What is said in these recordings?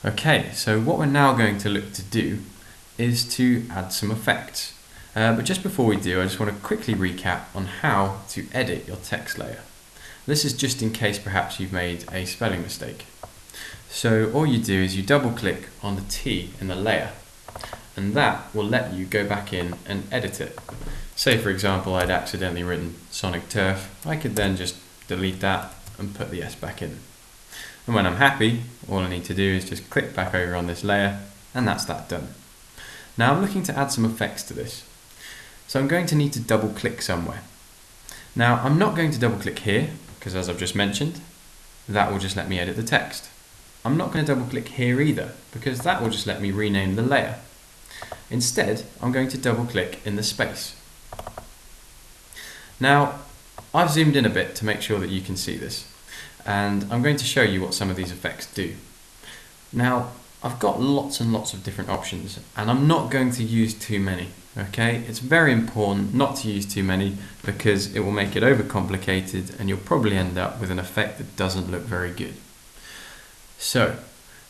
Okay, so what we're now going to look to do is to add some effects. But just before we do, I just want to quickly recap on how to edit your text layer. This is just in case perhaps you've made a spelling mistake. So all you do is you double click on the T in the layer, and that will let you go back in and edit it. Say for example I'd accidentally written Sonic Turf, I could then just delete that and put the S back in. And when I'm happy, all I need to do is just click back over on this layer, and that's that done. Now I'm looking to add some effects to this. So I'm going to need to double click somewhere. Now I'm not going to double click here, because as I've just mentioned, that will just let me edit the text. I'm not going to double click here either, because that will just let me rename the layer. Instead, I'm going to double click in the space. Now, I've zoomed in a bit to make sure that you can see this, and I'm going to show you what some of these effects do. Now, I've got lots and lots of different options, and I'm not going to use too many, okay? It's very important not to use too many because it will make it overcomplicated and you'll probably end up with an effect that doesn't look very good. So,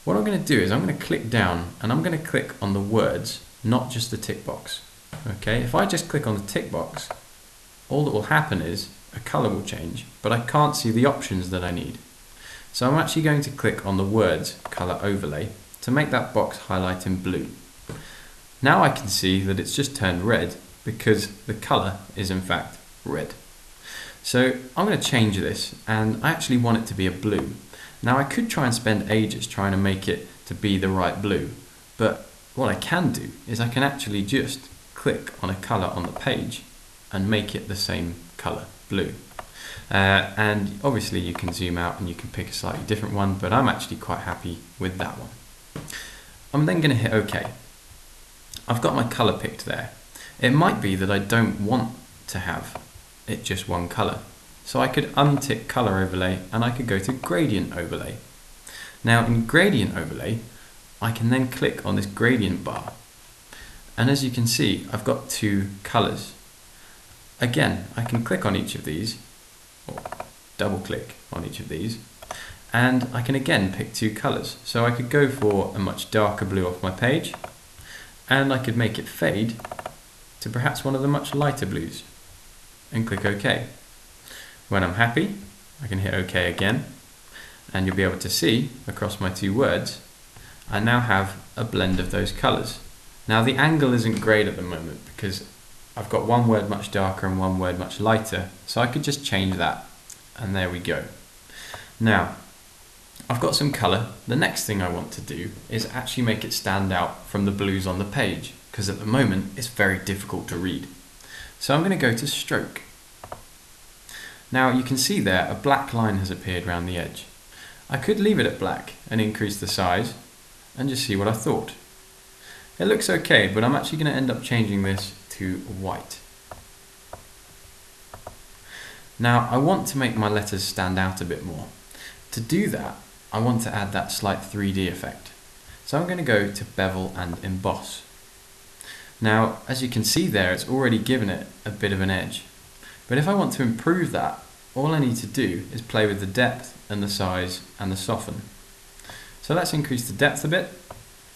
what I'm going to do is I'm going to click down and I'm going to click on the words, not just the tick box. Okay, if I just click on the tick box, all that will happen is a color will change, but I can't see the options that I need. So I'm actually going to click on the words color overlay to make that box highlight in blue. Now I can see that it's just turned red because the color is in fact red. So I'm going to change this, and I actually want it to be a blue. Now I could try and spend ages trying to make it to be the right blue, but what I can do is I can actually just click on a color on the page and make it the same color, blue. And obviously you can zoom out and you can pick a slightly different one, but I'm actually quite happy with that one. I'm then going to hit OK. I've got my color picked there. It might be that I don't want to have it just one color. So I could untick color overlay and I could go to gradient overlay. Now in gradient overlay, I can then click on this gradient bar. And as you can see, I've got two colors. Again, I can click on each of these, or double click on each of these, and I can again pick two colors. So I could go for a much darker blue off my page, and I could make it fade to perhaps one of the much lighter blues, and click OK. When I'm happy, I can hit OK again, and you'll be able to see across my two words, I now have a blend of those colors. Now the angle isn't great at the moment because I've got one word much darker and one word much lighter, so I could just change that, and there we go. Now, I've got some colour. The next thing I want to do is actually make it stand out from the blues on the page, because at the moment it's very difficult to read. So I'm going to go to stroke. Now you can see there a black line has appeared around the edge. I could leave it at black and increase the size and just see what I thought. It looks okay, but I'm actually going to end up changing this to white. Now I want to make my letters stand out a bit more. To do that, I want to add that slight 3D effect. So I'm going to go to Bevel and Emboss. Now, as you can see there, it's already given it a bit of an edge. But if I want to improve that, all I need to do is play with the depth and the size and the soften. So let's increase the depth a bit,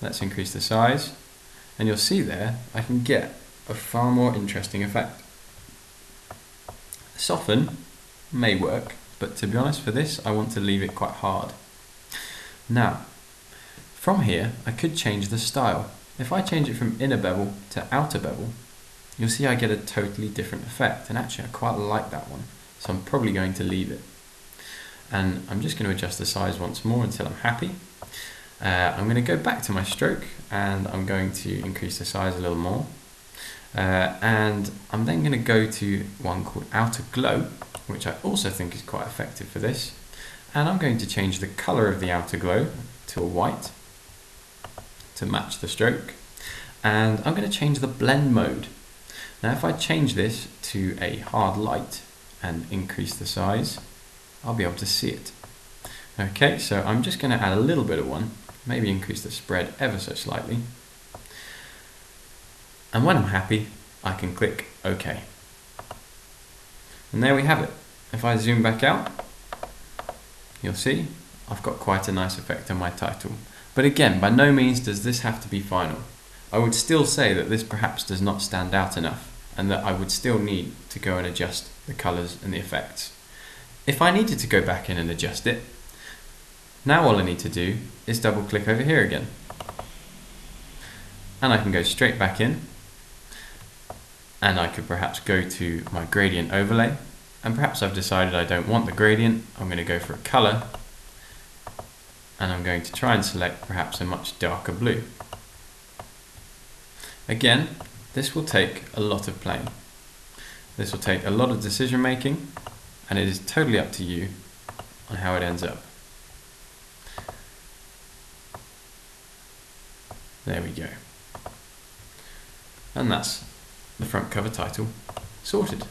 let's increase the size, and you'll see there I can get a far more interesting effect. Soften may work, but to be honest for this I want to leave it quite hard. Now, from here I could change the style. If I change it from inner bevel to outer bevel, you'll see I get a totally different effect, and actually I quite like that one, so I'm probably going to leave it. And I'm just going to adjust the size once more until I'm happy. I'm going to go back to my stroke and I'm going to increase the size a little more. And I'm then going to go to one called Outer Glow, which I also think is quite effective for this. And I'm going to change the colour of the outer glow to a white to match the stroke. And I'm going to change the blend mode. Now if I change this to a hard light and increase the size, I'll be able to see it. Okay, so I'm just going to add a little bit of one, maybe increase the spread ever so slightly. And when I'm happy, I can click OK. And there we have it. If I zoom back out, you'll see I've got quite a nice effect on my title. But again, by no means does this have to be final. I would still say that this perhaps does not stand out enough, and that I would still need to go and adjust the colours and the effects. If I needed to go back in and adjust it, now all I need to do is double click over here again. And I can go straight back in, and I could perhaps go to my gradient overlay, and perhaps I've decided I don't want the gradient. I'm going to go for a colour, and I'm going to try and select perhaps a much darker blue. Again, this will take a lot of playing. This will take a lot of decision making, and it is totally up to you on how it ends up. There we go. And that's the front cover title sorted.